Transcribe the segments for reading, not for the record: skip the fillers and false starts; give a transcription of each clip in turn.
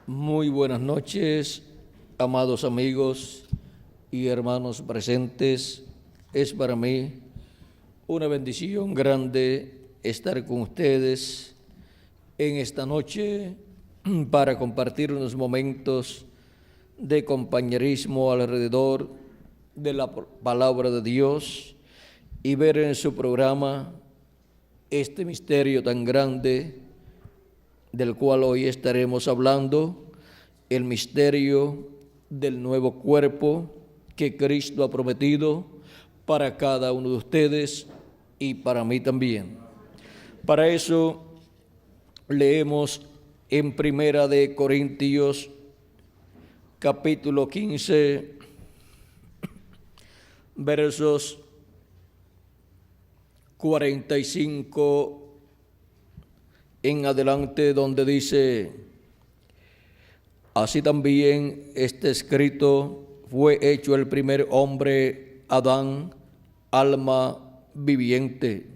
Muy buenas noches, amados amigos y hermanos presentes. Es para mí una bendición grande estar con ustedes en esta noche para compartir unos momentos de compañerismo alrededor de la palabra de Dios y ver en su programa este misterio tan grande del cual hoy estaremos hablando, el misterio del nuevo cuerpo que Cristo ha prometido para cada uno de ustedes y para mí también. Para eso leemos en Primera de Corintios capítulo 15, versos 45 en adelante, donde dice: así también está escrito, fue hecho el primer hombre, Adán, alma viviente;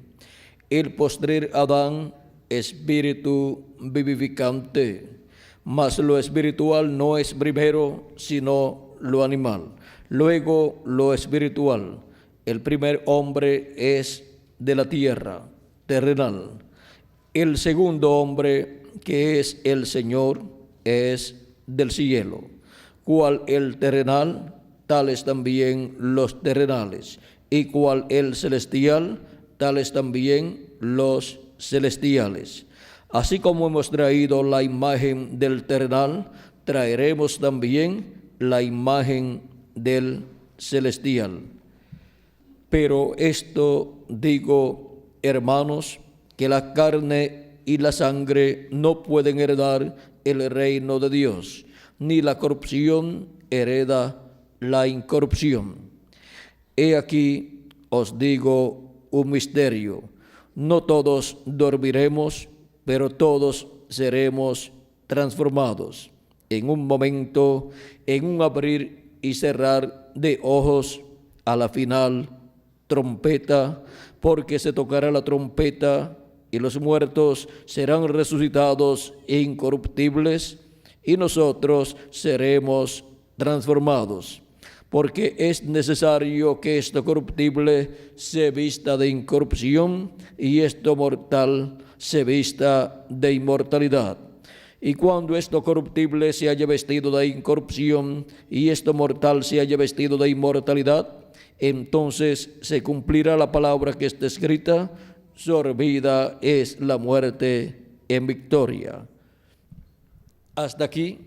el postrer Adán, espíritu vivificante. Mas lo espiritual no es primero, sino lo animal, luego lo espiritual. El primer hombre es de la tierra, terrenal. El segundo hombre, que es el Señor, es del cielo. Cual el terrenal, tales también los terrenales. Y cual el celestial, tales también los celestiales. Así como hemos traído la imagen del terrenal, traeremos también la imagen del celestial. Pero esto digo, hermanos, que la carne y la sangre no pueden heredar el reino de Dios, ni la corrupción hereda la incorrupción. He aquí os digo un misterio: no todos dormiremos, pero todos seremos transformados. En un momento, en un abrir y cerrar de ojos, a la final trompeta, porque se tocará la trompeta, y los muertos serán resucitados incorruptibles, y nosotros seremos transformados. Porque es necesario que esto corruptible se vista de incorrupción, y esto mortal se vista de inmortalidad. Y cuando esto corruptible se haya vestido de incorrupción, y esto mortal se haya vestido de inmortalidad, entonces se cumplirá la palabra que está escrita: sorbida es la muerte en victoria. Hasta aquí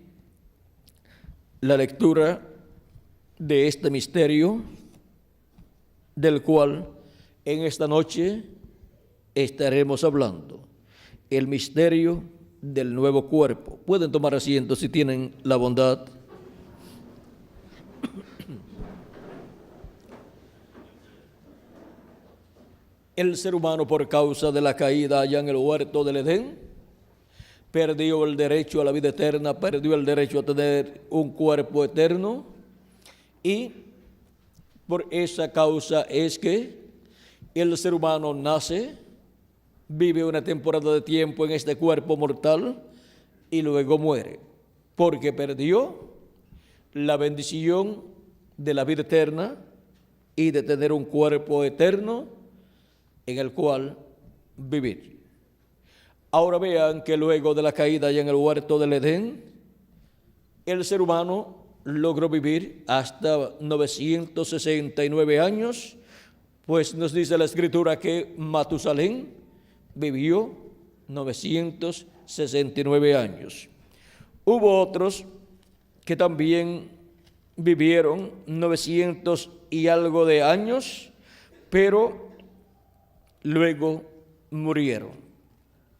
la lectura de este misterio, del cual en esta noche estaremos hablando: el misterio del nuevo cuerpo. Pueden tomar asiento si tienen la bondad. El ser humano, por causa de la caída allá en el huerto del Edén, perdió el derecho a la vida eterna, perdió el derecho a tener un cuerpo eterno, y por esa causa es que el ser humano nace, vive una temporada de tiempo en este cuerpo mortal y luego muere, porque perdió la bendición de la vida eterna y de tener un cuerpo eterno en el cual vivir. Ahora vean que luego de la caída allá en el huerto del Edén, el ser humano logró vivir hasta 969 años, pues nos dice la Escritura que Matusalén vivió 969 años. Hubo otros que también vivieron 900 y algo de años, pero luego murieron,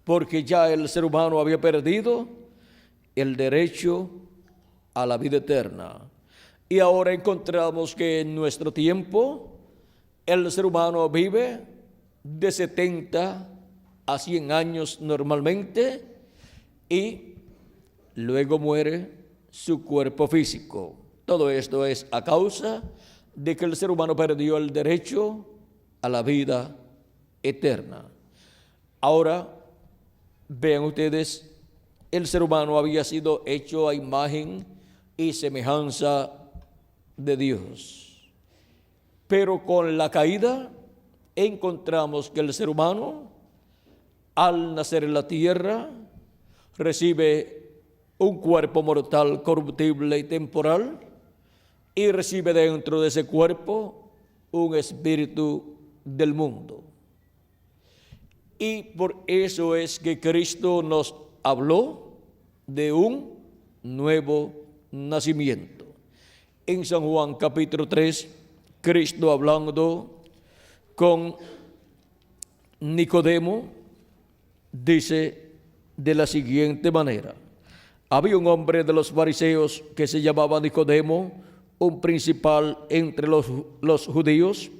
porque ya el ser humano había perdido el derecho a la vida eterna. Y ahora encontramos que en nuestro tiempo el ser humano vive de 70 a 100 años normalmente, y luego muere su cuerpo físico. Todo esto es a causa de que el ser humano perdió el derecho a la vida eterna. Ahora vean ustedes el ser humano había sido hecho a imagen y semejanza de Dios. Pero con la caída encontramos que el ser humano, al nacer en la tierra, recibe un cuerpo mortal, corruptible y temporal, y recibe dentro de ese cuerpo un espíritu del mundo. Y por eso es que Cristo nos habló de un nuevo nacimiento. En San Juan capítulo 3, Cristo hablando con Nicodemo, dice de la siguiente manera: había un hombre de los fariseos que se llamaba Nicodemo, un principal entre los judíos.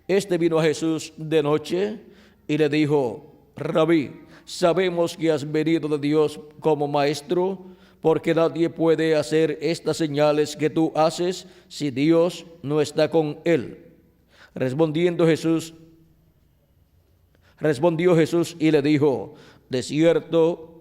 Este vino a Jesús de noche y le dijo: Rabí, sabemos que has venido de Dios como maestro, porque nadie puede hacer estas señales que tú haces si Dios no está con él. Respondió Jesús y le dijo: de cierto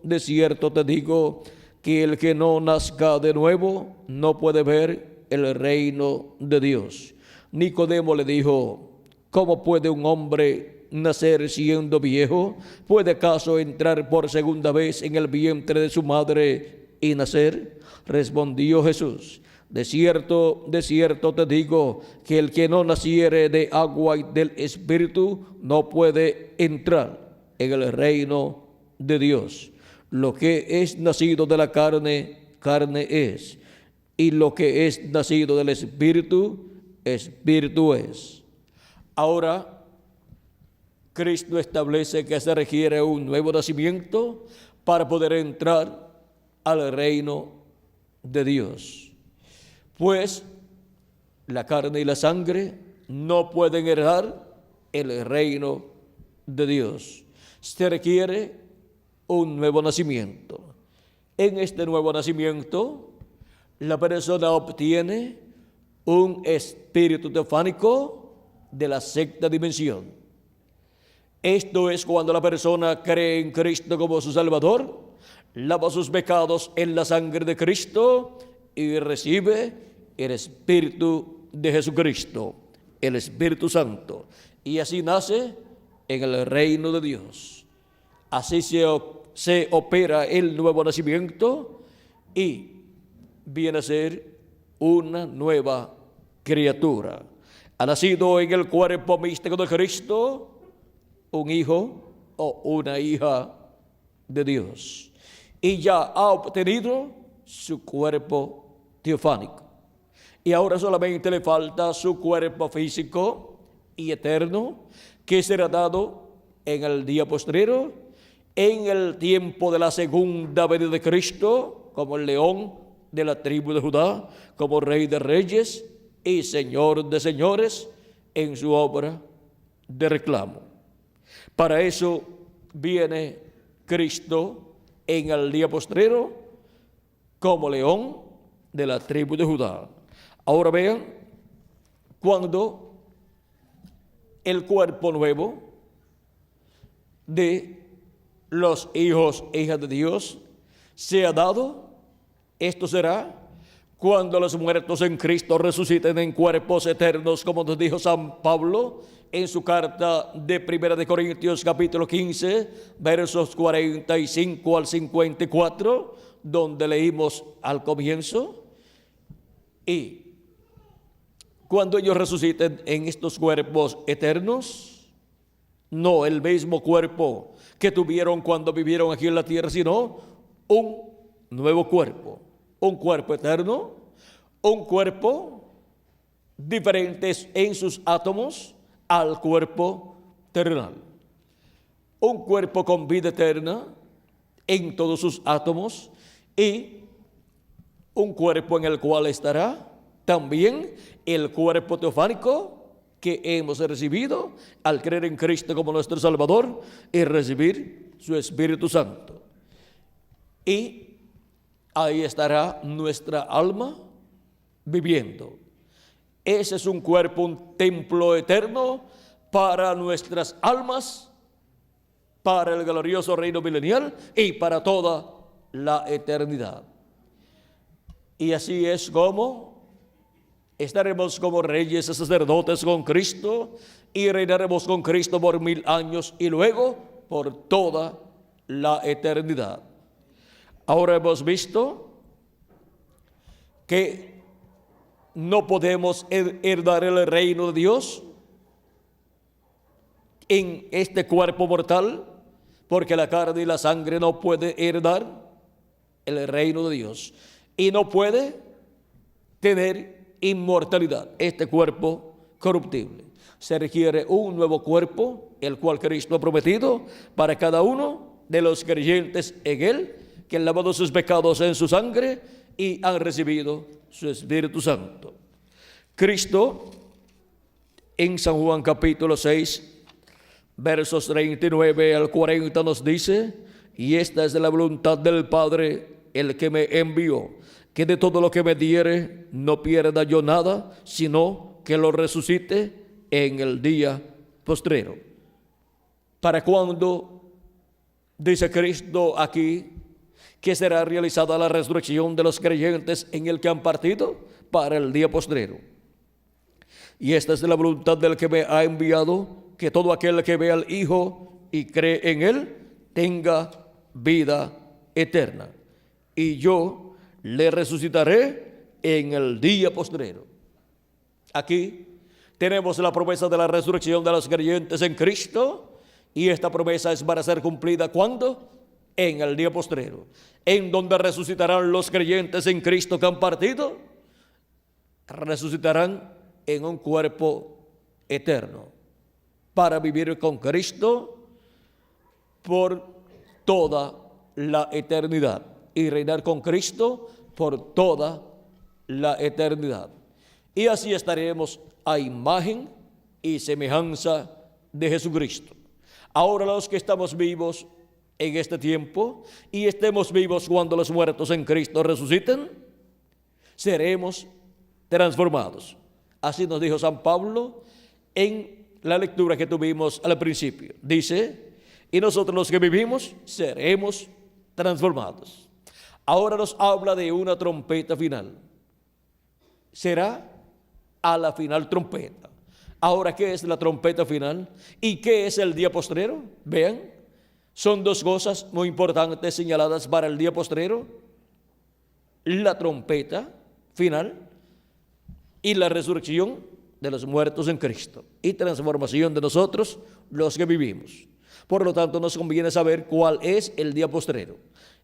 te digo, que el que no nazca de nuevo no puede ver el reino de Dios. Nicodemo le dijo: ¿cómo puede un hombre nacer siendo viejo? ¿Puede acaso entrar por segunda vez en el vientre de su madre y nacer? Respondió Jesús: de cierto te digo, que el que no naciere de agua y del Espíritu no puede entrar en el reino de Dios. Lo que es nacido de la carne, carne es, y lo que es nacido del Espíritu, Espíritu es. Ahora, Cristo establece que se requiere un nuevo nacimiento para poder entrar al reino de Dios. Pues la carne y la sangre no pueden heredar el reino de Dios. Se requiere un nuevo nacimiento. En este nuevo nacimiento, la persona obtiene un espíritu teofánico de la sexta dimensión. Esto es cuando la persona cree en Cristo como su Salvador, lava sus pecados en la sangre de Cristo y recibe el Espíritu de Jesucristo, el Espíritu Santo, y así nace en el reino de Dios. Así se opera el nuevo nacimiento y viene a ser una nueva criatura. Ha nacido en el cuerpo místico de Cristo un hijo o una hija de Dios, y ya ha obtenido su cuerpo teofánico. Y ahora solamente le falta su cuerpo físico y eterno, que será dado en el día postrero, en el tiempo de la segunda venida de Cristo, como el león de la tribu de Judá, como Rey de reyes y Señor de señores, en su obra de reclamo. Para eso viene Cristo en el día postrero como león de la tribu de Judá. Ahora vean, cuando el cuerpo nuevo de los hijos e hijas de Dios sea dado, esto será cuando los muertos en Cristo resuciten en cuerpos eternos, como nos dijo San Pablo en su carta de 1 de Corintios capítulo 15, versos 45 al 54, donde leímos al comienzo. Y cuando ellos resuciten en estos cuerpos eternos, no el mismo cuerpo que tuvieron cuando vivieron aquí en la tierra, sino un nuevo cuerpo, un cuerpo eterno, un cuerpo diferente en sus átomos al cuerpo terrenal, un cuerpo con vida eterna en todos sus átomos, y un cuerpo en el cual estará también el cuerpo teofánico que hemos recibido al creer en Cristo como nuestro Salvador y recibir su Espíritu Santo. Y ahí estará nuestra alma viviendo. Ese es un cuerpo, un templo eterno para nuestras almas, para el glorioso reino milenial y para toda la eternidad. Y así es como estaremos como reyes y sacerdotes con Cristo y reinaremos con Cristo por 1000 años y luego por toda la eternidad. Ahora hemos visto que no podemos heredar el reino de Dios en este cuerpo mortal, porque la carne y la sangre no puede heredar el reino de Dios y no puede tener inmortalidad, este cuerpo corruptible. Se requiere un nuevo cuerpo, el cual Cristo ha prometido para cada uno de los creyentes en Él, que han lavado sus pecados en su sangre y han recibido su Espíritu Santo. Cristo en San Juan capítulo 6, versos 39 al 40 nos dice: y esta es la voluntad del Padre, el que me envió, que de todo lo que me diere no pierda yo nada, sino que lo resucite en el día postrero. ¿Para cuándo, dice Cristo aquí, que será realizada la resurrección de los creyentes en el que han partido? Para el día postrero. Y esta es la voluntad del que me ha enviado, que todo aquel que ve al Hijo y cree en Él tenga vida eterna, y yo le resucitaré en el día postrero. Aquí tenemos la promesa de la resurrección de los creyentes en Cristo, y esta promesa es para ser cumplida ¿cuándo? En el día postrero, en donde resucitarán los creyentes en Cristo que han partido, resucitarán en un cuerpo eterno para vivir con Cristo por toda la eternidad y reinar con Cristo por toda la eternidad. Y así estaremos a imagen y semejanza de Jesucristo. Ahora los que estamos vivos en este tiempo y estemos vivos cuando los muertos en Cristo resuciten, seremos transformados. Así nos dijo San Pablo en la lectura que tuvimos al principio. Dice: y nosotros los que vivimos seremos transformados. Ahora nos habla de una trompeta final. Será a la final trompeta. Ahora, ¿qué es la trompeta final? ¿Y qué es el día postrero? Vean, son dos cosas muy importantes señaladas para el día postrero: la trompeta final y la resurrección de los muertos en Cristo y transformación de nosotros los que vivimos. Por lo tanto, nos conviene saber cuál es el día postrero.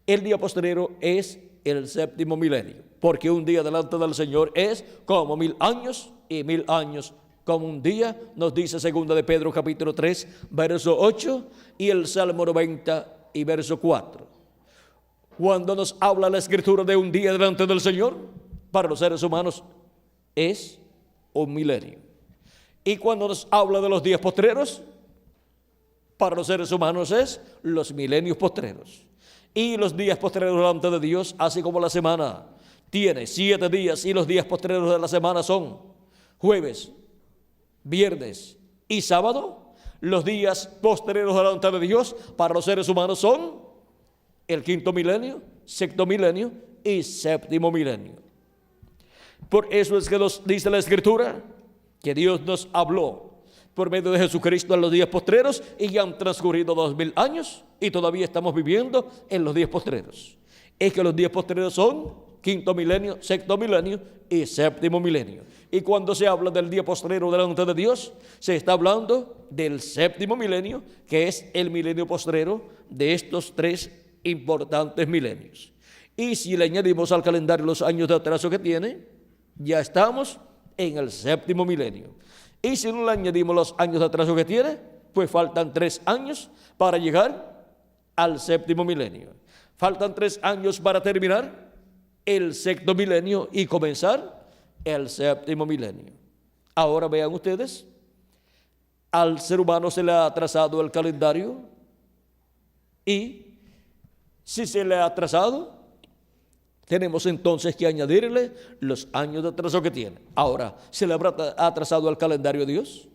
El día postrero es el séptimo milenio, porque un día delante del Señor es como 1000 años y 1000 años como un día, nos dice segunda de Pedro capítulo 3, verso 8 y el Salmo 90 y verso 4. Cuando nos habla la Escritura de un día delante del Señor, para los seres humanos es un milenio. Y cuando nos habla de los días postreros, para los seres humanos es los milenios postreros. Y los días postreros delante de Dios, así como la semana tiene 7 días y los días postreros de la semana son jueves, viernes y sábado, los días postreros delante de Dios para los seres humanos son el quinto milenio, sexto milenio y séptimo milenio. Por eso es que nos dice la Escritura que Dios nos habló por medio de Jesucristo en los días postreros, y ya han transcurrido 2000 años y todavía estamos viviendo en los días postreros. Es que los días postreros son quinto milenio, sexto milenio y séptimo milenio. Y cuando se habla del día postrero delante de Dios, se está hablando del séptimo milenio, que es el milenio postrero de estos 3 importantes milenios. Y si le añadimos al calendario los años de atraso que tiene, ya estamos en el séptimo milenio. Y si no le añadimos los años de atraso que tiene, pues faltan 3 años para llegar al séptimo milenio. Faltan 3 años para terminar el sexto milenio y comenzar el séptimo milenio. Ahora vean ustedes, al ser humano se le ha atrasado el calendario, y si se le ha atrasado, tenemos entonces que añadirle los años de atraso que tiene. Ahora, ¿se le habrá atrasado el calendario a Dios?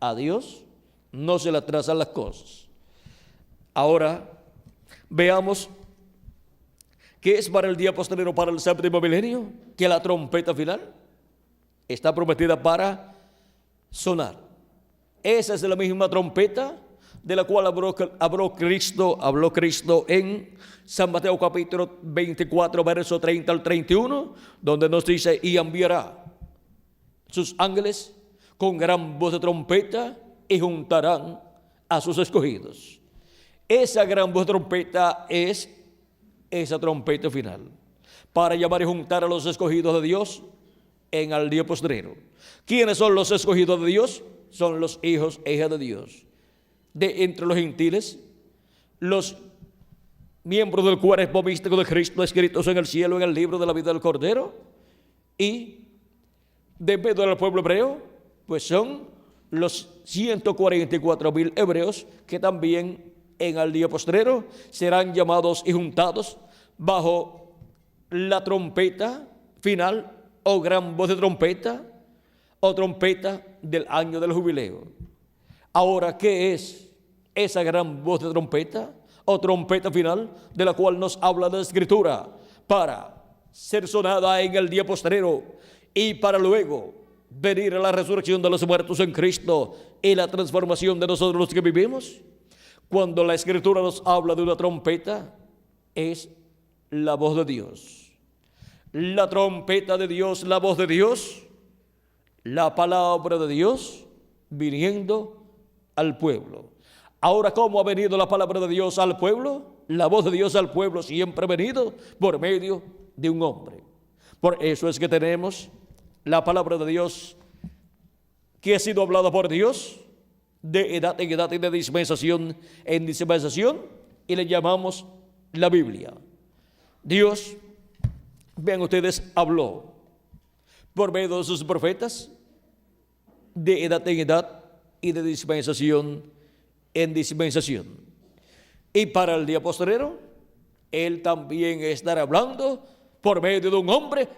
A Dios no se le atrasan las cosas. Ahora, veamos ¿Qué es para el día postrero, para el séptimo milenio? Que la trompeta final está prometida para sonar. Esa es la misma trompeta de la cual habló Cristo en San Mateo capítulo 24, verso 30 al 31, donde nos dice: y enviará sus ángeles con gran voz de trompeta y juntarán a sus escogidos. Esa gran voz de trompeta es esa trompeta final para llamar y juntar a los escogidos de Dios en el día postrero. ¿Quiénes son los escogidos de Dios? Son los hijos e hijas de Dios. De entre los gentiles, los miembros del cuerpo místico de Cristo escritos en el cielo en el libro de la vida del Cordero, y de medio del pueblo hebreo, pues son los 144,000 hebreos que también en el día postrero serán llamados y juntados bajo la trompeta final o gran voz de trompeta o trompeta del año del jubileo. Ahora, ¿qué es esa gran voz de trompeta o trompeta final de la cual nos habla la Escritura para ser sonada en el día postrero y para luego venir a la resurrección de los muertos en Cristo y la transformación de nosotros los que vivimos? Cuando la Escritura nos habla de una trompeta, es la voz de Dios. La trompeta de Dios, la voz de Dios, la palabra de Dios viniendo al pueblo. Ahora, ¿cómo ha venido la palabra de Dios al pueblo? La voz de Dios al pueblo siempre ha venido por medio de un hombre. Por eso es que tenemos la palabra de Dios que ha sido hablada por Dios de edad en edad y de dispensación en dispensación, y le llamamos la Biblia. Dios, vean ustedes, habló por medio de sus profetas de edad en edad y de dispensación en dispensación. Y para el día postrero, Él también estará hablando por medio de un hombre,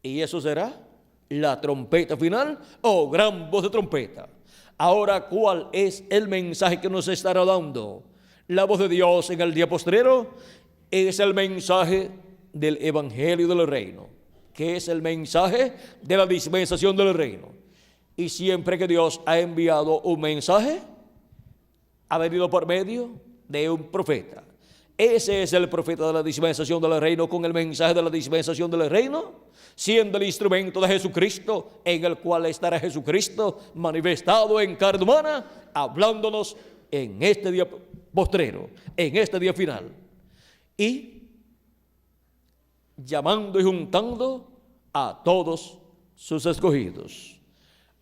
y eso será la trompeta final o gran voz de trompeta. Ahora, ¿cuál es el mensaje que nos estará dando la voz de Dios en el día postrero? Es el mensaje del Evangelio del Reino, que es el mensaje de la dispensación del reino. Y siempre que Dios ha enviado un mensaje, ha venido por medio de un profeta. Ese es el profeta de la dispensación del reino, con el mensaje de la dispensación del reino, siendo el instrumento de Jesucristo, en el cual estará Jesucristo manifestado en carne humana, hablándonos en este día postrero, en este día final, y llamando y juntando a todos sus escogidos.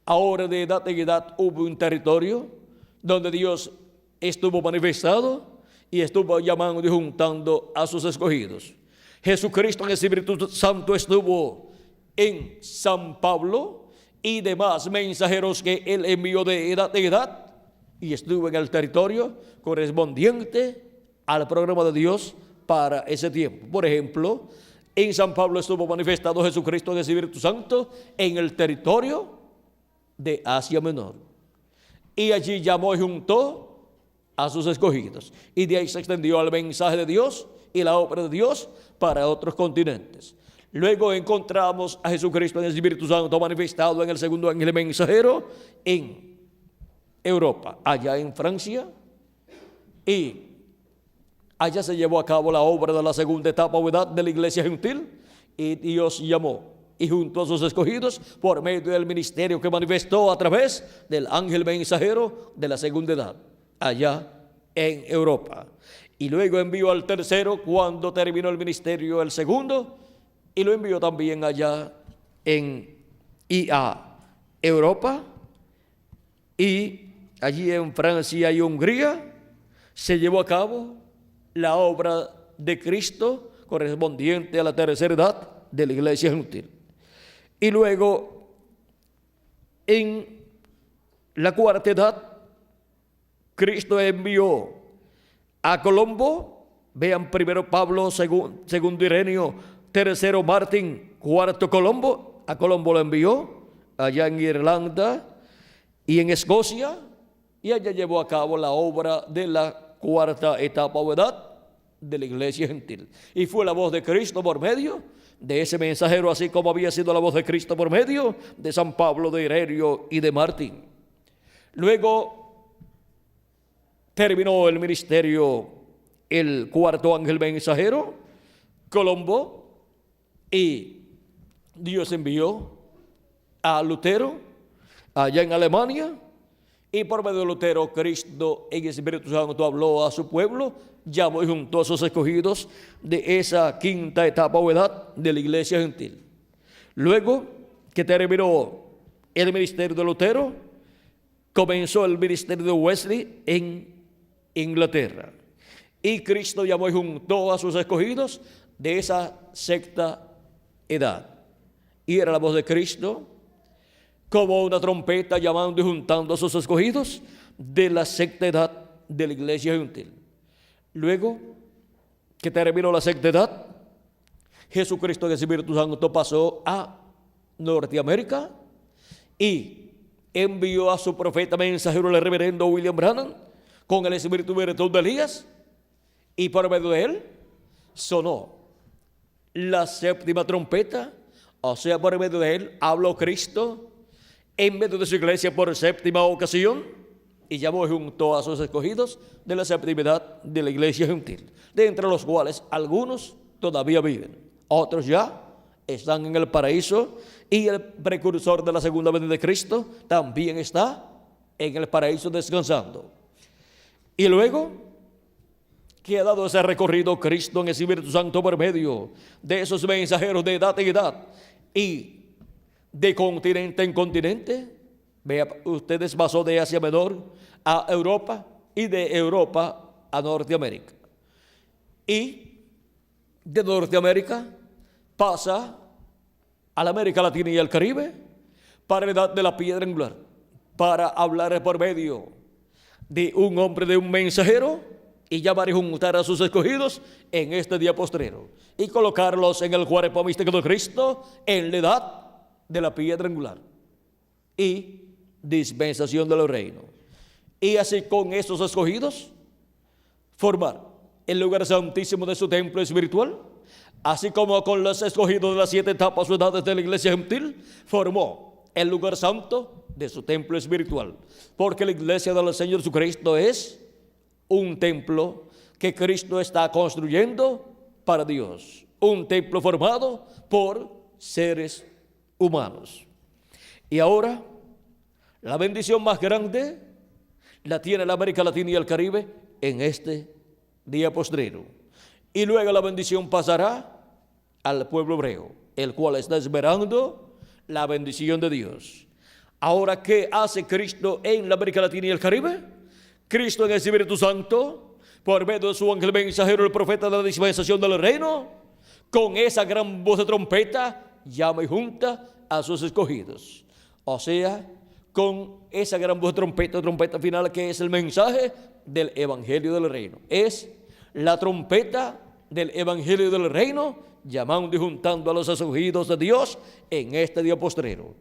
Ahora, de edad en edad hubo un territorio donde Dios estuvo manifestado y estuvo llamando y juntando a sus escogidos. Jesucristo en el Espíritu Santo estuvo en San Pablo y demás mensajeros que Él envió de edad en edad, y estuvo en el territorio correspondiente al programa de Dios para ese tiempo. Por ejemplo, en San Pablo estuvo manifestado Jesucristo en el Espíritu Santo en el territorio de Asia Menor, y allí llamó y juntó a sus escogidos, y de ahí se extendió el mensaje de Dios y la obra de Dios para otros continentes. Luego encontramos a Jesucristo en el Espíritu Santo manifestado en el segundo ángel mensajero en Europa, allá en Francia, y allá se llevó a cabo la obra de la segunda etapa o edad de la iglesia gentil, y Dios llamó y juntó a sus escogidos por medio del ministerio que manifestó a través del ángel mensajero de la segunda edad, allá en Europa. Y luego envió al tercero cuando terminó el ministerio el segundo, y lo envió también allá a Europa, y allí en Francia y Hungría se llevó a cabo la obra de Cristo correspondiente a la tercera edad de la iglesia gentil. Y luego en la cuarta edad Cristo envió a Colombo, vean primero Pablo, segundo Ireneo, tercero Martín, cuarto Colombo. A Colombo lo envió allá en Irlanda y en Escocia, y allá llevó a cabo la obra de la cuarta etapa o edad de la iglesia gentil. Y fue la voz de Cristo por medio de ese mensajero, así como había sido la voz de Cristo por medio de San Pablo, de Ireneo y de Martín. Luego terminó el ministerio el cuarto ángel mensajero, Colombo, y Dios envió a Lutero allá en Alemania, y por medio de Lutero, Cristo en el Espíritu Santo habló a su pueblo, llamó y juntó a sus escogidos de esa quinta etapa o edad de la iglesia gentil. Luego que terminó el ministerio de Lutero, comenzó el ministerio de Wesley en Inglaterra. Y Cristo llamó y juntó a sus escogidos de esa sexta edad. Y era la voz de Cristo como una trompeta llamando y juntando a sus escogidos de la sexta edad de la iglesia gentil. Luego que terminó la sexta edad, Jesucristo en el Espíritu Santo pasó a Norteamérica y envió a su profeta mensajero, el reverendo William Branham, con el espíritu virtud de Elías, y por medio de él sonó la séptima trompeta, o sea, por medio de él habló Cristo en medio de su iglesia por séptima ocasión, y llamó y juntó a sus escogidos de la séptima edad de la iglesia gentil, de entre los cuales algunos todavía viven, otros ya están en el paraíso, y el precursor de la segunda venida de Cristo también está en el paraíso descansando. Y luego que ha dado ese recorrido Cristo en el Espíritu Santo por medio de esos mensajeros de edad en edad y de continente en continente, vea ustedes, pasó de Asia Menor a Europa y de Europa a Norteamérica. Y de Norteamérica pasa a la América Latina y al Caribe para la edad de la piedra angular, para hablar por medio de un hombre, de un mensajero, y llamar y juntar a sus escogidos en este día postrero y colocarlos en el cuerpo místico de Cristo en la edad de la piedra angular y dispensación del reino. Y así con estos escogidos formar el lugar santísimo de su templo espiritual, así como con los escogidos de las 7 etapas o edades de la iglesia gentil, formó el lugar santo de su templo espiritual, porque la iglesia del Señor Jesucristo es un templo que Cristo está construyendo para Dios, un templo formado por seres humanos. Y ahora la bendición más grande la tiene la América Latina y el Caribe en este día postrero, y luego la bendición pasará al pueblo hebreo, el cual está esperando la bendición de Dios. Ahora, ¿qué hace Cristo en la América Latina y el Caribe? Cristo en el Espíritu Santo, por medio de su ángel mensajero, el profeta de la dispensación del reino, con esa gran voz de trompeta, llama y junta a sus escogidos. O sea, con esa gran voz de trompeta final, que es el mensaje del Evangelio del Reino. Es la trompeta del Evangelio del Reino, llamando y juntando a los escogidos de Dios en este día postrero.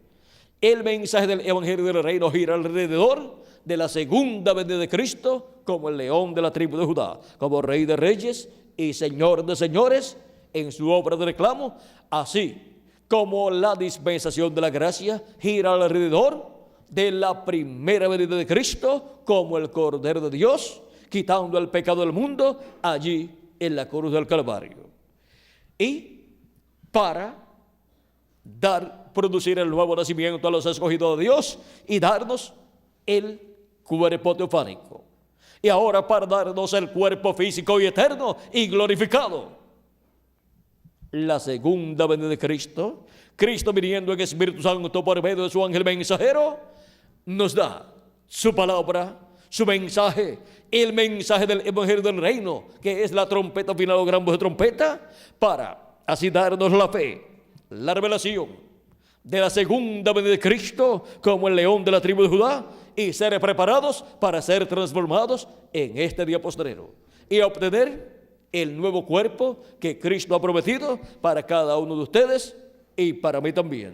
El mensaje del Evangelio del Reino gira alrededor de la segunda venida de Cristo como el león de la tribu de Judá, como Rey de Reyes y Señor de Señores en su obra de reclamo, así como la dispensación de la gracia gira alrededor de la primera venida de Cristo como el Cordero de Dios, quitando el pecado del mundo allí en la cruz del Calvario. Y para producir el nuevo nacimiento a los escogidos de Dios y darnos el cuerpo teofánico. Y ahora para darnos el cuerpo físico y eterno y glorificado. La segunda venida de Cristo, Cristo viniendo en Espíritu Santo por medio de su ángel mensajero, nos da su palabra, su mensaje, el mensaje del Evangelio del Reino, que es la trompeta final o gran voz de trompeta, para así darnos la fe, la revelación de la segunda venida de Cristo como el león de la tribu de Judá, y ser preparados para ser transformados en este día postrero y obtener el nuevo cuerpo que Cristo ha prometido para cada uno de ustedes y para mí también.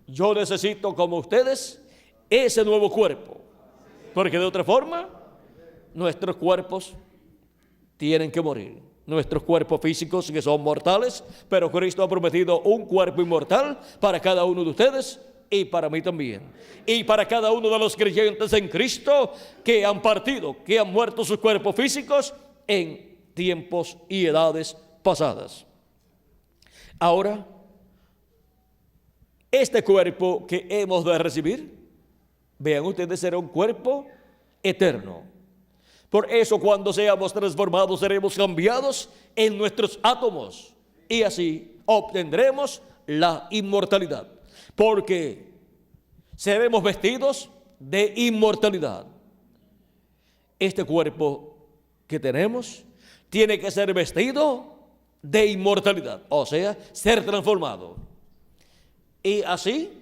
Yo necesito, como ustedes, ese nuevo cuerpo, porque de otra forma nuestros cuerpos tienen que morir. Nuestros cuerpos físicos que son mortales, pero Cristo ha prometido un cuerpo inmortal para cada uno de ustedes y para mí también. Y para cada uno de los creyentes en Cristo que han partido, que han muerto sus cuerpos físicos en tiempos y edades pasadas. Ahora, este cuerpo que hemos de recibir, vean ustedes, será un cuerpo eterno. Por eso cuando seamos transformados seremos cambiados en nuestros átomos y así obtendremos la inmortalidad, porque seremos vestidos de inmortalidad. Este cuerpo que tenemos tiene que ser vestido de inmortalidad, o sea, ser transformado. Y así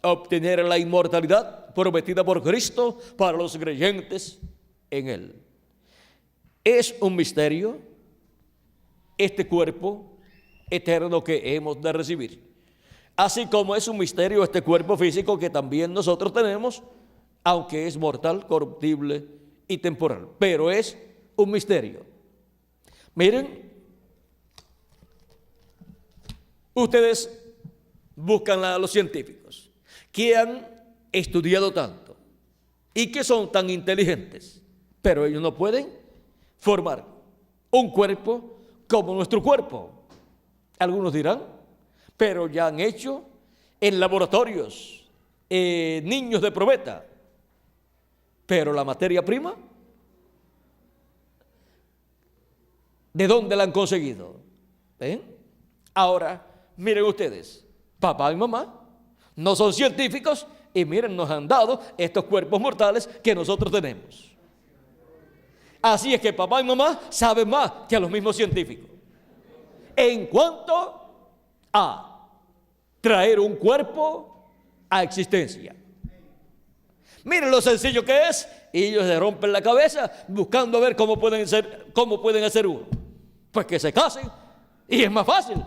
obtener la inmortalidad prometida por Cristo para los creyentes en Él. Es un misterio este cuerpo eterno que hemos de recibir. Así como es un misterio este cuerpo físico que también nosotros tenemos, aunque es mortal, corruptible y temporal. Pero es un misterio. Miren, ustedes buscan a los científicos que han estudiado tanto y que son tan inteligentes, pero ellos no pueden formar un cuerpo como nuestro cuerpo. Algunos dirán, pero ya han hecho en laboratorios niños de probeta, pero la materia prima, ¿de dónde la han conseguido? ¿Ven? Ahora, miren ustedes, papá y mamá no son científicos y miren, nos han dado estos cuerpos mortales que nosotros tenemos. Así es que papá y mamá saben más que los mismos científicos en cuanto a traer un cuerpo a existencia. Miren lo sencillo que es, y ellos se rompen la cabeza buscando a ver cómo pueden hacer uno. Pues que se casen y es más fácil.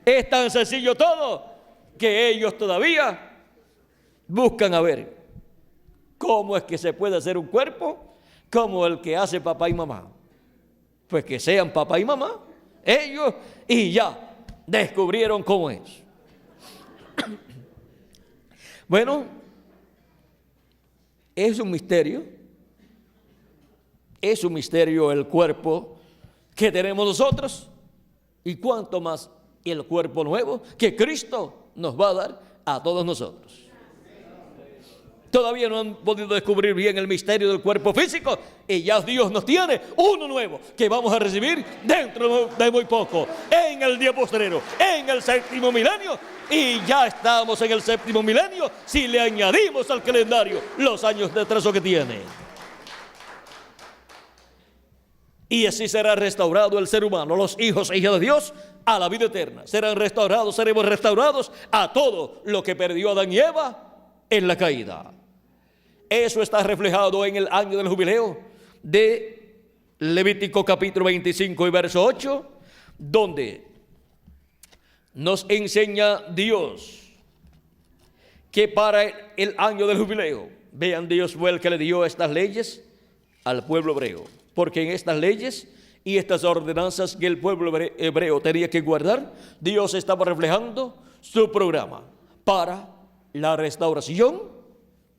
Es tan sencillo todo que ellos todavía buscan a ver cómo es que se puede hacer un cuerpo como el que hace papá y mamá. Pues que sean papá y mamá, ellos, y ya descubrieron cómo es. Bueno, es un misterio el cuerpo que tenemos nosotros, y cuánto más el cuerpo nuevo que Cristo nos va a dar a todos nosotros. Todavía no han podido descubrir bien el misterio del cuerpo físico y ya Dios nos tiene uno nuevo que vamos a recibir dentro de muy poco, en el día postrero, en el séptimo milenio. Y ya estamos en el séptimo milenio si le añadimos al calendario los años de atraso que tiene. Y así será restaurado el ser humano, los hijos e hijas de Dios, a la vida eterna. Seremos restaurados a todo lo que perdió Adán y Eva en la caída. Eso está reflejado en el año del jubileo de Levítico capítulo 25 y verso 8, donde nos enseña Dios que para el año del jubileo, vean, Dios fue el que le dio estas leyes al pueblo hebreo, porque en estas leyes y estas ordenanzas que el pueblo hebreo tenía que guardar, Dios estaba reflejando su programa para la restauración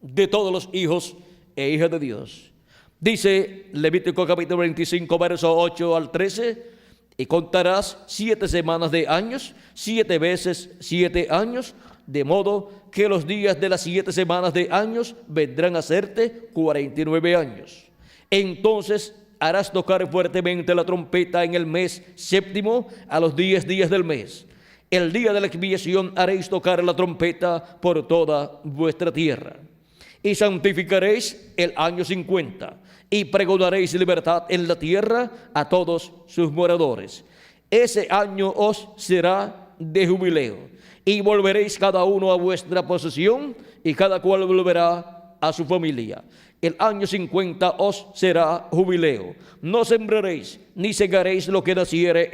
de todos los hijos e hijas de Dios. Dice Levítico capítulo 25, verso 8 al 13, y contarás 7 semanas de años, 7 veces 7 años, de modo que los días de las 7 semanas de años vendrán a serte 49 años. Entonces harás tocar fuertemente la trompeta en el mes séptimo a los 10 días del mes. El día de la expiación haréis tocar la trompeta por toda vuestra tierra. Y santificaréis el año 50, y pregonaréis libertad en la tierra a todos sus moradores. Ese año os será de jubileo, y volveréis cada uno a vuestra posesión, y cada cual volverá a su familia. El año 50 os será jubileo. No sembraréis, ni segaréis lo que naciere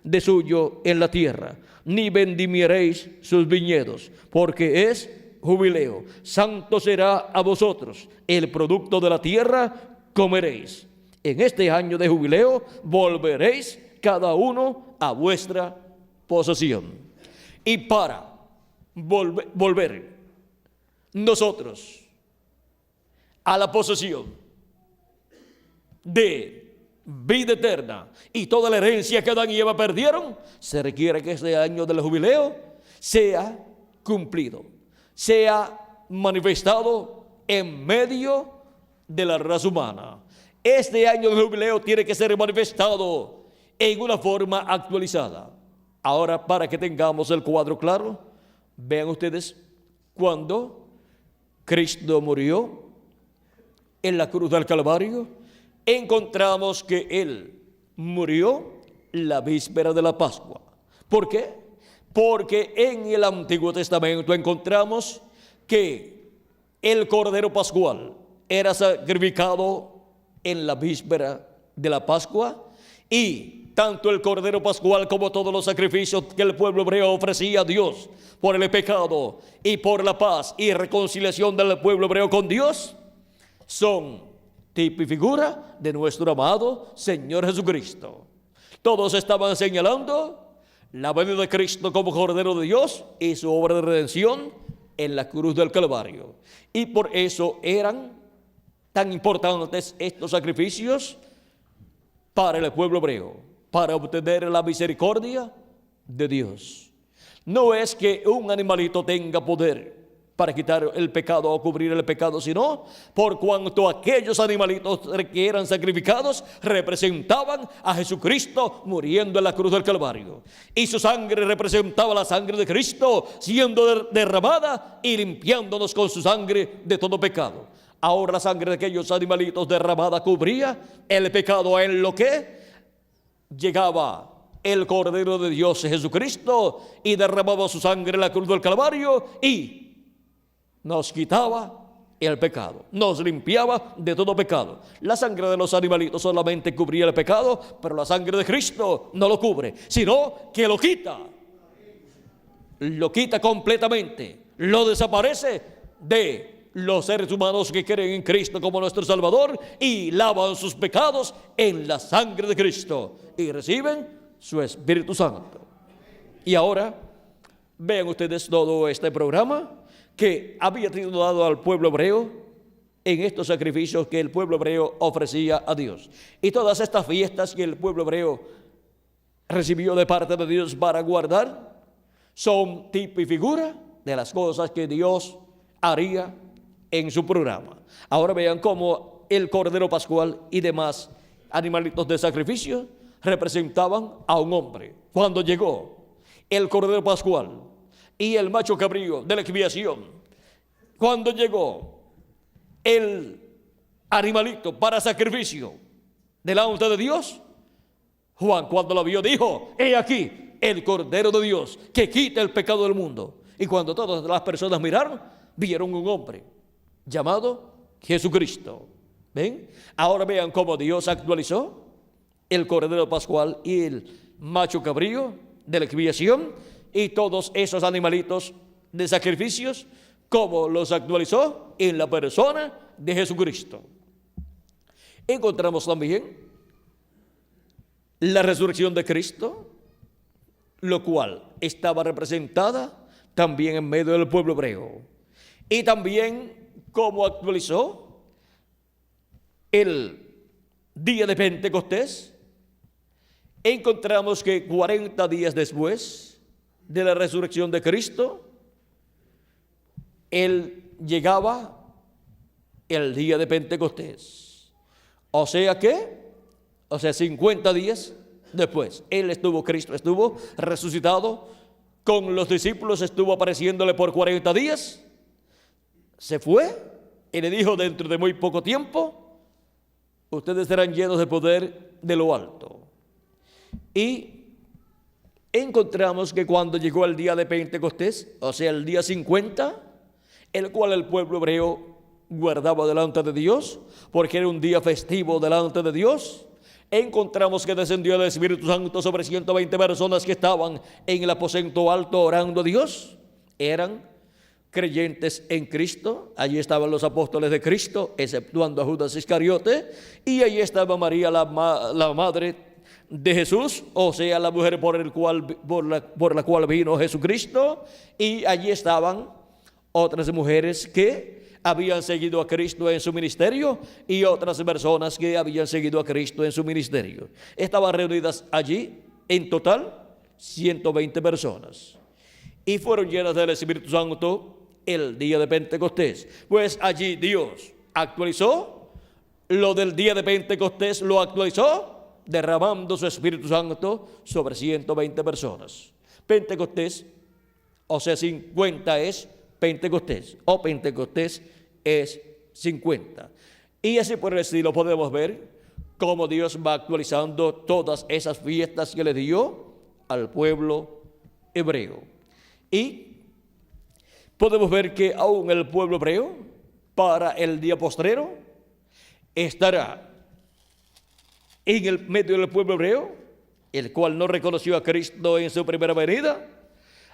de suyo en la tierra, ni vendimiaréis sus viñedos, porque es jubileo. Santo será a vosotros el producto de la tierra comeréis. En este año de jubileo volveréis cada uno a vuestra posesión. Y para volver nosotros a la posesión de vida eterna y toda la herencia que Adán y Eva perdieron, se requiere que este año del jubileo sea cumplido, sea manifestado en medio de la raza humana. Este año del jubileo tiene que ser manifestado en una forma actualizada. Ahora, para que tengamos el cuadro claro, vean ustedes, cuando Cristo murió en la cruz del Calvario, encontramos que Él murió la víspera de la Pascua. ¿Por qué? Porque en el Antiguo Testamento encontramos que el Cordero Pascual era sacrificado en la víspera de la Pascua, y tanto el Cordero Pascual como todos los sacrificios que el pueblo hebreo ofrecía a Dios por el pecado y por la paz y reconciliación del pueblo hebreo con Dios, son tipo y figura de nuestro amado Señor Jesucristo. Todos estaban señalando la venida de Cristo como Cordero de Dios y su obra de redención en la cruz del Calvario. Y por eso eran tan importantes estos sacrificios para el pueblo hebreo, para obtener la misericordia de Dios. No es que un animalito tenga poder para quitar el pecado o cubrir el pecado, sino por cuanto aquellos animalitos que eran sacrificados representaban a Jesucristo muriendo en la cruz del Calvario, y su sangre representaba la sangre de Cristo siendo derramada y limpiándonos con su sangre de todo pecado. Ahora la sangre de aquellos animalitos derramada cubría el pecado, en lo que llegaba el Cordero de Dios Jesucristo y derramaba su sangre en la cruz del Calvario y nos quitaba el pecado, nos limpiaba de todo pecado. La sangre de los animalitos solamente cubría el pecado, pero la sangre de Cristo no lo cubre, sino que lo quita completamente, lo desaparece de los seres humanos que creen en Cristo como nuestro Salvador y lavan sus pecados en la sangre de Cristo y reciben su Espíritu Santo. Y ahora vean ustedes todo este programa que había sido dado al pueblo hebreo en estos sacrificios que el pueblo hebreo ofrecía a Dios, y todas estas fiestas que el pueblo hebreo recibió de parte de Dios para guardar son tipo y figura de las cosas que Dios haría en su programa. Ahora vean cómo el Cordero Pascual y demás animalitos de sacrificio representaban a un hombre. Cuando llegó el Cordero Pascual y el macho cabrío de la expiación, cuando llegó el animalito para sacrificio delante de Dios, Juan, cuando lo vio, dijo: he aquí el Cordero de Dios que quita el pecado del mundo. Y cuando todas las personas miraron, vieron un hombre llamado Jesucristo. ¿Ven? Ahora vean cómo Dios actualizó el Cordero Pascual y el macho cabrío de la expiación y todos esos animalitos de sacrificios, cómo los actualizó en la persona de Jesucristo. Encontramos también la resurrección de Cristo, lo cual estaba representada también en medio del pueblo hebreo, y también cómo actualizó el día de Pentecostés. Encontramos que 40 días después de la resurrección de Cristo, Él llegaba el día de Pentecostés. O sea 50 días después, Cristo estuvo resucitado con los discípulos, estuvo apareciéndole por 40 días, se fue y le dijo: dentro de muy poco tiempo, ustedes serán llenos de poder de lo alto. Y encontramos que cuando llegó el día de Pentecostés, o sea, el día 50, el cual el pueblo hebreo guardaba delante de Dios, porque era un día festivo delante de Dios, encontramos que descendió el Espíritu Santo sobre 120 personas que estaban en el aposento alto orando a Dios. Eran creyentes en Cristo. Allí estaban los apóstoles de Cristo, exceptuando a Judas Iscariote, y allí estaba María, la madre de Jesús, o sea, la mujer por la cual vino Jesucristo, y allí estaban otras mujeres que habían seguido a Cristo en su ministerio y otras personas que habían seguido a Cristo en su ministerio. Estaban reunidas allí en total 120 personas y fueron llenas del Espíritu Santo el día de Pentecostés. Pues allí Dios actualizó lo del día de Pentecostés, lo actualizó derramando su Espíritu Santo sobre 120 personas. Pentecostés, o sea, 50 es Pentecostés, o Pentecostés es 50. Y así por el estilo podemos ver cómo Dios va actualizando todas esas fiestas que le dio al pueblo hebreo. Y podemos ver que aún el pueblo hebreo, para el día postrero, estará en el medio del pueblo hebreo, el cual no reconoció a Cristo en su primera venida.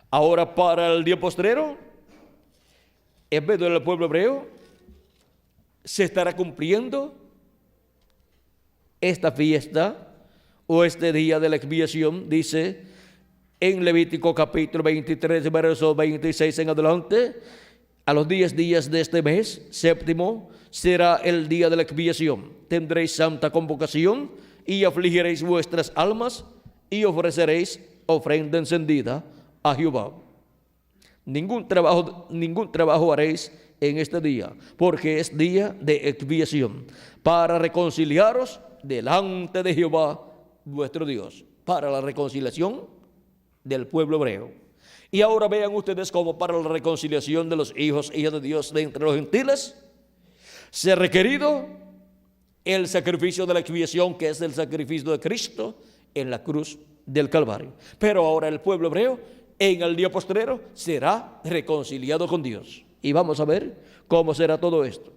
Ahora para el día postrero, en medio del pueblo hebreo, se estará cumpliendo esta fiesta o este día de la expiación. Dice en Levítico capítulo 23, verso 26 en adelante: a los 10 días de este mes séptimo será el día de la expiación. Tendréis santa convocación y afligiréis vuestras almas y ofreceréis ofrenda encendida a Jehová. Ningún trabajo haréis en este día, porque es día de expiación, para reconciliaros delante de Jehová vuestro Dios, para la reconciliación del pueblo hebreo. Y ahora vean ustedes cómo para la reconciliación de los hijos y hijas de Dios de entre los gentiles se ha requerido el sacrificio de la expiación, que es el sacrificio de Cristo en la cruz del Calvario. Pero ahora el pueblo hebreo en el día postrero será reconciliado con Dios. Y vamos a ver cómo será todo esto.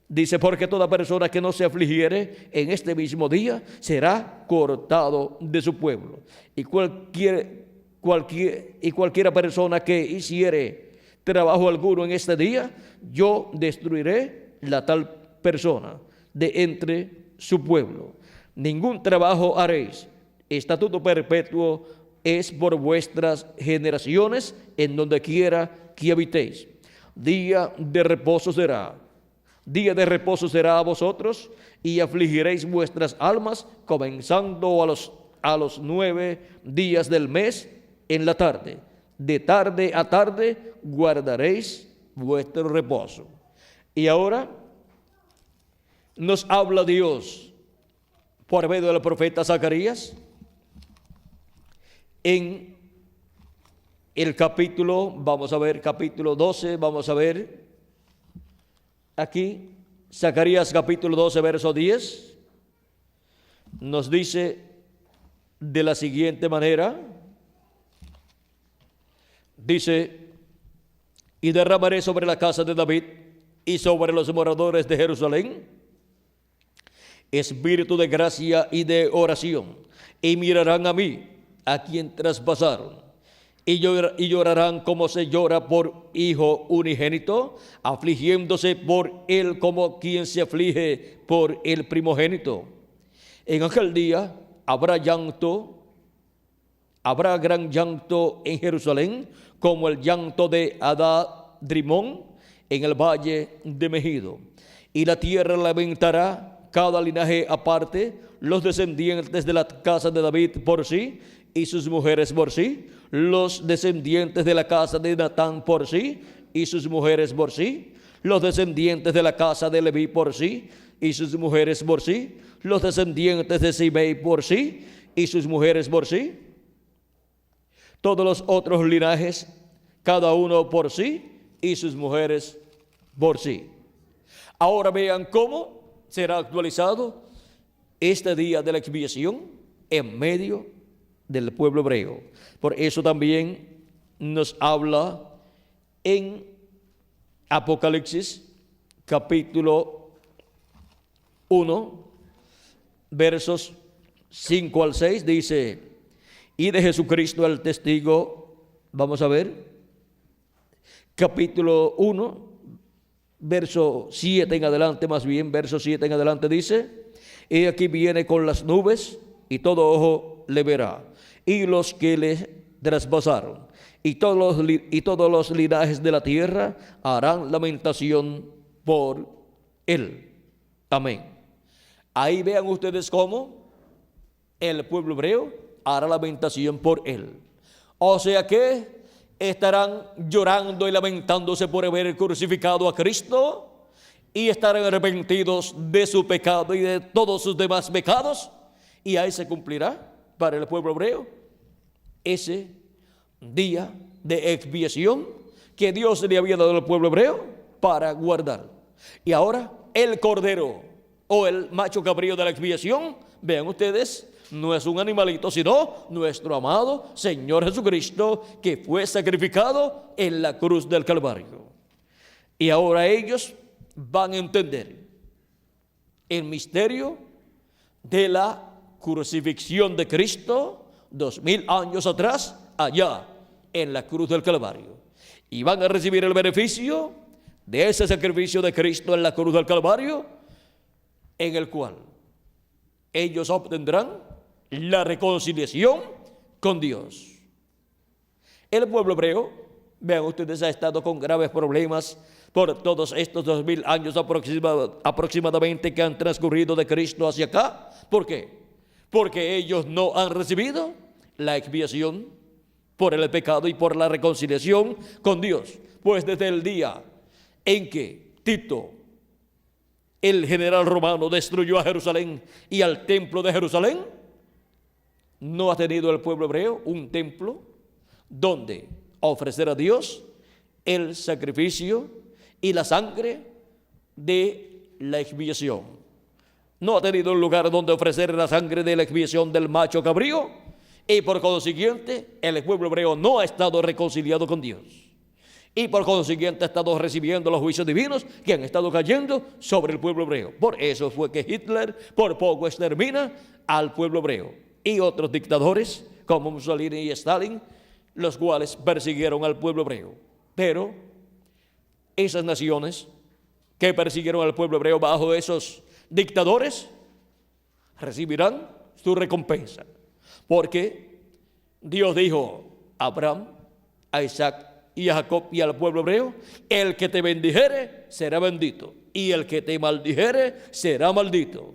Dice: porque toda persona que no se afligiere en este mismo día será cortado de su pueblo. Y cualquiera persona que hiciere trabajo alguno en este día, yo destruiré la tal persona de entre su pueblo. Ningún trabajo haréis. Estatuto perpetuo es por vuestras generaciones en donde quiera que habitéis. Día de reposo será a vosotros, y afligiréis vuestras almas, comenzando a los 9 días del mes en la tarde. De tarde a tarde guardaréis vuestro reposo. Y ahora nos habla Dios por medio del profeta Zacarías en el capítulo, vamos a ver, capítulo 12, vamos a ver aquí, Zacarías capítulo 12, verso 10, nos dice de la siguiente manera, dice: y derramaré sobre la casa de David y sobre los moradores de Jerusalén espíritu de gracia y de oración, y mirarán a mí, a quien traspasaron, y llorarán como se llora por hijo unigénito, afligiéndose por él como quien se aflige por el primogénito. En aquel día habrá gran llanto en Jerusalén, como el llanto de Adad-Rimón en el valle de Megido. Y la tierra lamentará cada linaje aparte, los descendientes de la casa de David por sí, y sus mujeres por sí, los descendientes de la casa de Natán por sí, y sus mujeres por sí, los descendientes de la casa de Leví por sí, y sus mujeres por sí, los descendientes de Simei por sí, y sus mujeres por sí, todos los otros linajes, cada uno por sí, y sus mujeres por sí. Ahora vean cómo será actualizado este día de la expiación en medio del pueblo hebreo. Por eso también nos habla en Apocalipsis capítulo 1, versos 5 al 6, dice: y de Jesucristo el testigo, vamos a ver, capítulo 1, verso 7 en adelante, más bien, verso 7 en adelante dice: He aquí viene con las nubes, y todo ojo le verá, y los que le traspasaron, y todos los linajes de la tierra harán lamentación por él. Amén. Ahí vean ustedes cómo el pueblo hebreo hará lamentación por él. O sea que estarán llorando y lamentándose por haber crucificado a Cristo, y estarán arrepentidos de su pecado y de todos sus demás pecados, y ahí se cumplirá para el pueblo hebreo ese día de expiación que Dios le había dado al pueblo hebreo para guardar. Y ahora el cordero o el macho cabrío de la expiación, vean ustedes, no es un animalito, sino nuestro amado Señor Jesucristo, que fue sacrificado en la cruz del Calvario. Y ahora ellos van a entender el misterio de la crucifixión de Cristo 2000 años atrás, allá en la cruz del Calvario, y van a recibir el beneficio de ese sacrificio de Cristo en la cruz del Calvario, en el cual ellos obtendrán la reconciliación con Dios. El pueblo hebreo, vean ustedes, ha estado con graves problemas por todos estos 2000 años aproximadamente que han transcurrido de Cristo hacia acá. ¿Por qué? Porque ellos no han recibido la expiación por el pecado y por la reconciliación con Dios. Pues desde el día en que Tito, el general romano, destruyó a Jerusalén y al templo de Jerusalén, no ha tenido el pueblo hebreo un templo donde ofrecer a Dios el sacrificio y la sangre de la expiación. No ha tenido un lugar donde ofrecer la sangre de la expiación del macho cabrío, y por consiguiente el pueblo hebreo no ha estado reconciliado con Dios, y por consiguiente ha estado recibiendo los juicios divinos que han estado cayendo sobre el pueblo hebreo. Por eso fue que Hitler por poco extermina al pueblo hebreo, y otros dictadores como Mussolini y Stalin, los cuales persiguieron al pueblo hebreo. Pero esas naciones que persiguieron al pueblo hebreo bajo esos dictadores recibirán su recompensa, porque Dios dijo a Abraham, a Isaac y a Jacob y al pueblo hebreo: el que te bendijere será bendito, y el que te maldijere será maldito.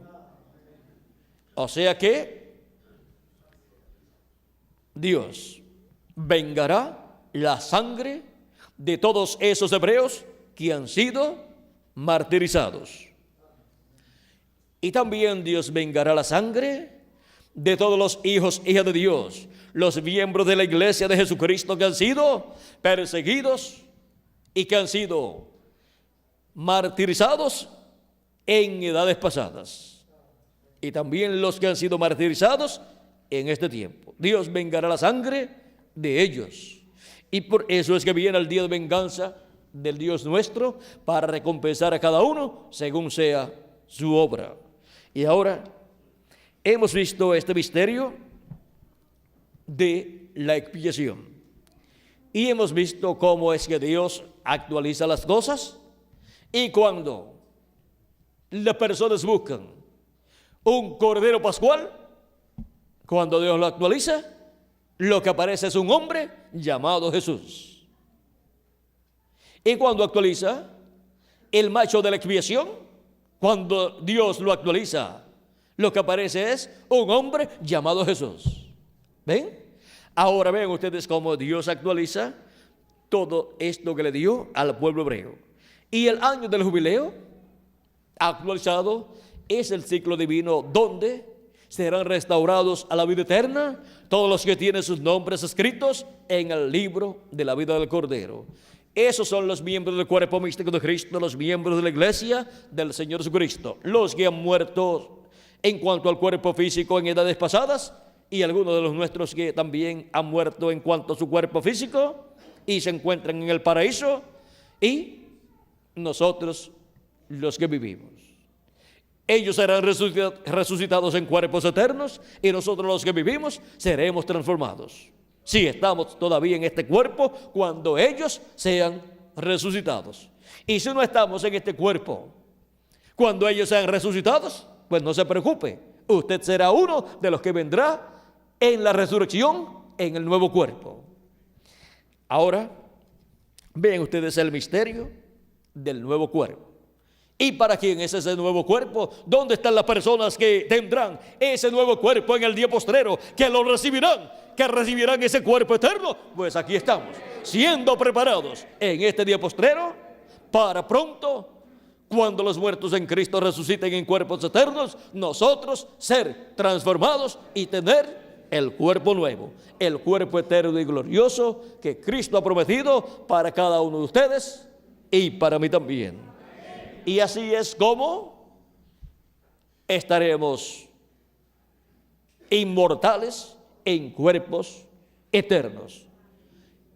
O sea que Dios vengará la sangre de todos esos hebreos que han sido martirizados. Y también Dios vengará la sangre de todos los hijos e hijas de Dios, los miembros de la iglesia de Jesucristo que han sido perseguidos y que han sido martirizados en edades pasadas, y también los que han sido martirizados en este tiempo. Dios vengará la sangre de ellos, y por eso es que viene el día de venganza del Dios nuestro, para recompensar a cada uno según sea su obra. Y ahora hemos visto este misterio de la expiación, y hemos visto cómo es que Dios actualiza las cosas. Y cuando las personas buscan un cordero pascual, cuando Dios lo actualiza, lo que aparece es un hombre llamado Jesús. Y cuando actualiza el macho de la expiación, cuando Dios lo actualiza, lo que aparece es un hombre llamado Jesús. ¿Ven? Ahora ven ustedes cómo Dios actualiza todo esto que le dio al pueblo hebreo. Y el año del jubileo actualizado es el ciclo divino, donde serán restaurados a la vida eterna todos los que tienen sus nombres escritos en el libro de la vida del Cordero. Esos son los miembros del cuerpo místico de Cristo, los miembros de la iglesia del Señor Jesucristo, los que han muerto en cuanto al cuerpo físico en edades pasadas, y algunos de los nuestros que también han muerto en cuanto a su cuerpo físico y se encuentran en el paraíso, y nosotros los que vivimos. Ellos serán resucitados en cuerpos eternos, y nosotros los que vivimos seremos transformados. Si estamos todavía en este cuerpo, cuando ellos sean resucitados. Y si no estamos en este cuerpo, cuando ellos sean resucitados, pues no se preocupe, usted será uno de los que vendrá en la resurrección, en el nuevo cuerpo. Ahora, vean ustedes el misterio del nuevo cuerpo. ¿Y para quién es ese nuevo cuerpo? ¿Dónde están las personas que tendrán ese nuevo cuerpo en el día postrero? Que lo recibirán, que recibirán ese cuerpo eterno. Pues aquí estamos, siendo preparados en este día postrero para pronto, cuando los muertos en Cristo resuciten en cuerpos eternos, nosotros ser transformados y tener el cuerpo nuevo, el cuerpo eterno y glorioso que Cristo ha prometido para cada uno de ustedes y para mí también. Y así es como estaremos inmortales en cuerpos eternos.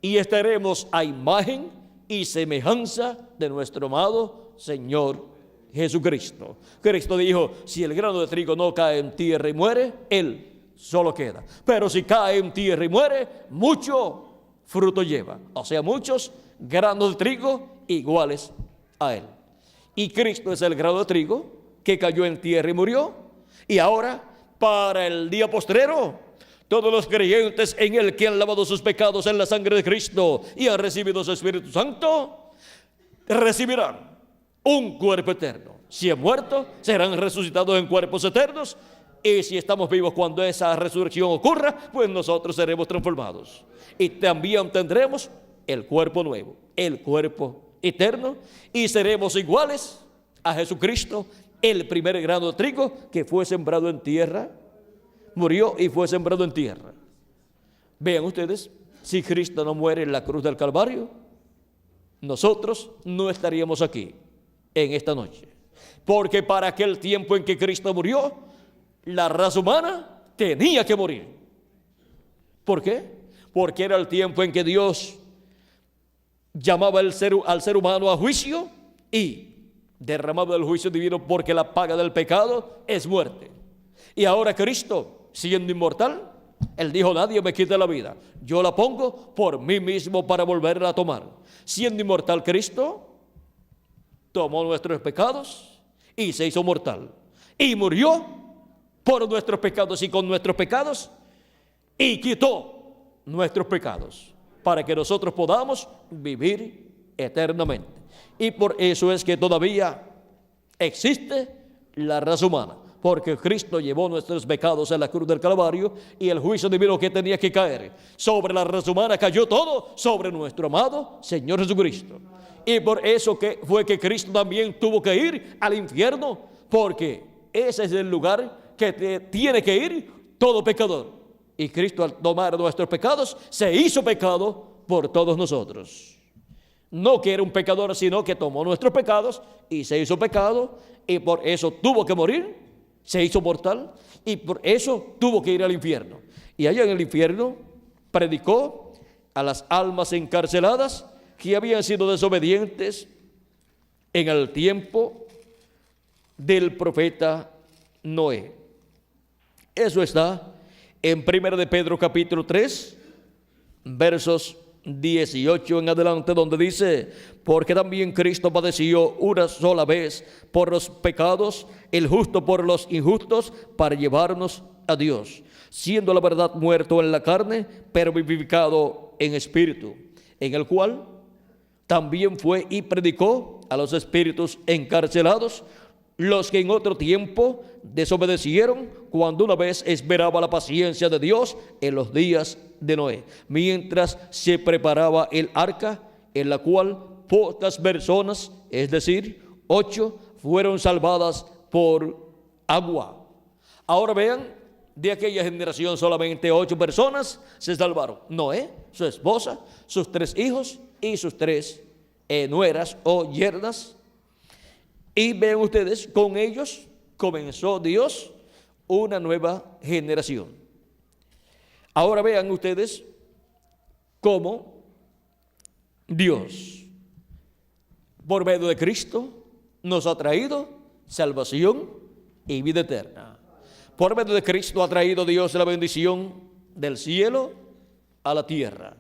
Y estaremos a imagen y semejanza de nuestro amado Señor Jesucristo. Cristo dijo, si el grano de trigo no cae en tierra y muere, él solo queda. Pero si cae en tierra y muere, mucho fruto lleva. O sea, muchos granos de trigo iguales a él. Y Cristo es el grano de trigo que cayó en tierra y murió. Y ahora, para el día postrero, todos los creyentes en Él que han lavado sus pecados en la sangre de Cristo y han recibido su Espíritu Santo, recibirán un cuerpo eterno. Si han muerto, serán resucitados en cuerpos eternos. Y si estamos vivos cuando esa resurrección ocurra, pues nosotros seremos transformados. Y también tendremos el cuerpo nuevo, el cuerpo eterno, y seremos iguales a Jesucristo, el primer grano de trigo que fue sembrado en tierra, murió y fue sembrado en tierra. Vean ustedes, si Cristo no muere en la cruz del Calvario, nosotros no estaríamos aquí en esta noche, porque para aquel tiempo en que Cristo murió, la raza humana tenía que morir. ¿Por qué? Porque era el tiempo en que Dios llamaba al ser humano a juicio y derramaba el juicio divino, porque la paga del pecado es muerte. Y ahora Cristo, siendo inmortal, Él dijo, nadie me quita la vida, yo la pongo por mí mismo para volverla a tomar. Siendo inmortal Cristo, tomó nuestros pecados y se hizo mortal. Y murió por nuestros pecados y con nuestros pecados, y quitó nuestros pecados, para que nosotros podamos vivir eternamente. Y por eso es que todavía existe la raza humana, porque Cristo llevó nuestros pecados en la cruz del Calvario, y el juicio divino que tenía que caer sobre la raza humana cayó todo sobre nuestro amado Señor Jesucristo. Y por eso que fue que Cristo también tuvo que ir al infierno, porque ese es el lugar que tiene que ir todo pecador. Y Cristo, al tomar nuestros pecados, se hizo pecado por todos nosotros. No que era un pecador, sino que tomó nuestros pecados y se hizo pecado, y por eso tuvo que morir, se hizo mortal, y por eso tuvo que ir al infierno. Y allá en el infierno predicó a las almas encarceladas que habían sido desobedientes en el tiempo del profeta Noé. Eso está en 1 de Pedro capítulo 3, versos 18 en adelante, donde dice, porque también Cristo padeció una sola vez por los pecados, el justo por los injustos, para llevarnos a Dios, siendo la verdad muerto en la carne, pero vivificado en espíritu, en el cual también fue y predicó a los espíritus encarcelados, los que en otro tiempo desobedecieron, cuando una vez esperaba la paciencia de Dios en los días de Noé, mientras se preparaba el arca, en la cual pocas personas, es decir, 8, fueron salvadas por agua. Ahora vean, de aquella generación solamente 8 personas se salvaron: Noé, su esposa, sus 3 hijos y sus 3 nueras o yernas. Y vean ustedes, con ellos comenzó Dios una nueva generación. Ahora vean ustedes cómo Dios, por medio de Cristo, nos ha traído salvación y vida eterna. Por medio de Cristo ha traído Dios la bendición del cielo a la tierra,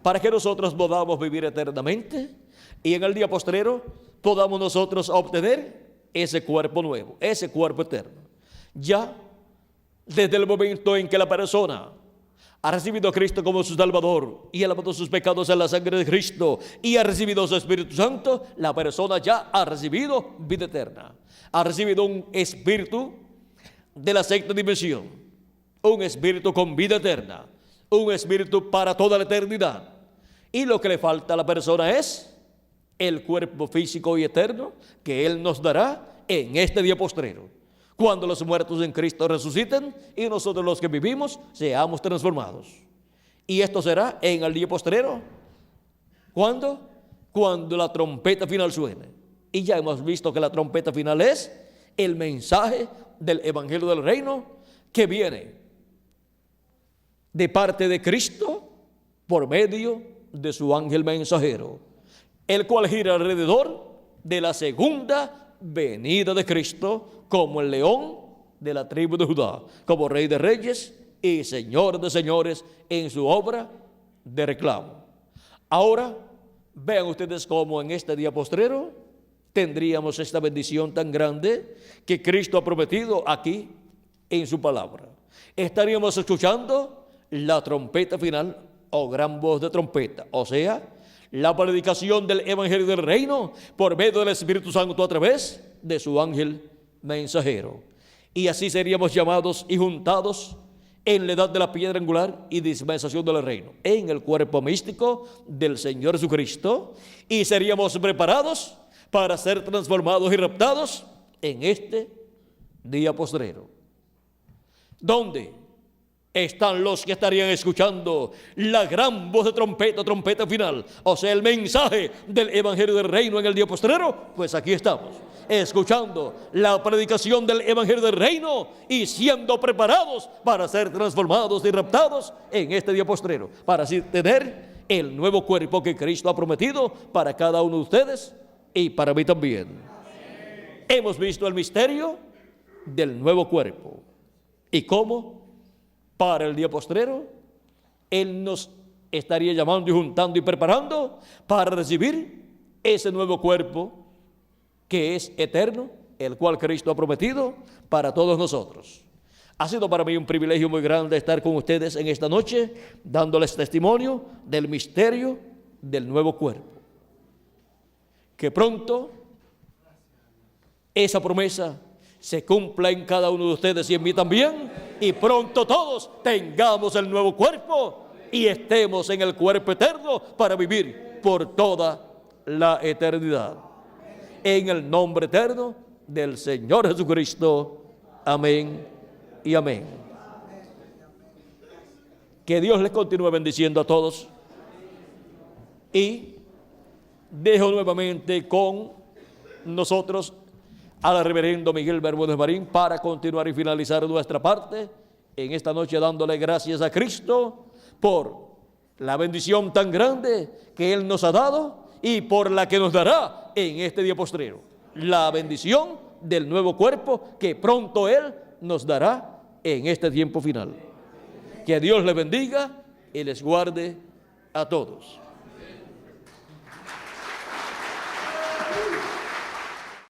para que nosotros podamos vivir eternamente y en el día postrero podamos nosotros obtener ese cuerpo nuevo, ese cuerpo eterno. Ya desde el momento en que la persona ha recibido a Cristo como su Salvador y ha lavado sus pecados en la sangre de Cristo y ha recibido su Espíritu Santo, la persona ya ha recibido vida eterna. Ha recibido un espíritu de la sexta dimensión, un espíritu con vida eterna, un espíritu para toda la eternidad. Y lo que le falta a la persona es el cuerpo físico y eterno que Él nos dará en este día postrero, cuando los muertos en Cristo resuciten y nosotros los que vivimos seamos transformados. Y esto será en el día postrero. ¿Cuándo? Cuando la trompeta final suene. Y ya hemos visto que la trompeta final es el mensaje del Evangelio del Reino que viene de parte de Cristo por medio de su ángel mensajero, el cual gira alrededor de la segunda venida de Cristo como el león de la tribu de Judá, como Rey de Reyes y Señor de Señores en su obra de reclamo. Ahora, vean ustedes cómo en este día postrero tendríamos esta bendición tan grande que Cristo ha prometido aquí en su palabra. Estaríamos escuchando la trompeta final o gran voz de trompeta, o sea, la predicación del Evangelio del Reino por medio del Espíritu Santo a través de su ángel mensajero. Y así seríamos llamados y juntados en la edad de la piedra angular y dispensación del reino, en el cuerpo místico del Señor Jesucristo, y seríamos preparados para ser transformados y raptados en este día postrero. ¿Dónde están los que estarían escuchando la gran voz de trompeta, trompeta final? O sea, el mensaje del Evangelio del Reino en el día postrero. Pues aquí estamos, escuchando la predicación del Evangelio del Reino y siendo preparados para ser transformados y raptados en este día postrero, para así tener el nuevo cuerpo que Cristo ha prometido para cada uno de ustedes y para mí también. Hemos visto el misterio del nuevo cuerpo y cómo para el día postrero Él nos estaría llamando y juntando y preparando para recibir ese nuevo cuerpo que es eterno, el cual Cristo ha prometido para todos nosotros. Ha sido para mí un privilegio muy grande estar con ustedes en esta noche, dándoles testimonio del misterio del nuevo cuerpo. Que pronto esa promesa se cumpla en cada uno de ustedes y en mí también, y pronto todos tengamos el nuevo cuerpo y estemos en el cuerpo eterno para vivir por toda la eternidad. En el nombre eterno del Señor Jesucristo. Amén y amén. Que Dios les continúe bendiciendo a todos. Y dejo nuevamente con nosotros al reverendo Miguel Bermúdez Marín para continuar y finalizar nuestra parte en esta noche, dándole gracias a Cristo por la bendición tan grande que Él nos ha dado y por la que nos dará en este día postrero, la bendición del nuevo cuerpo que pronto Él nos dará en este tiempo final. Que Dios les bendiga y les guarde a todos.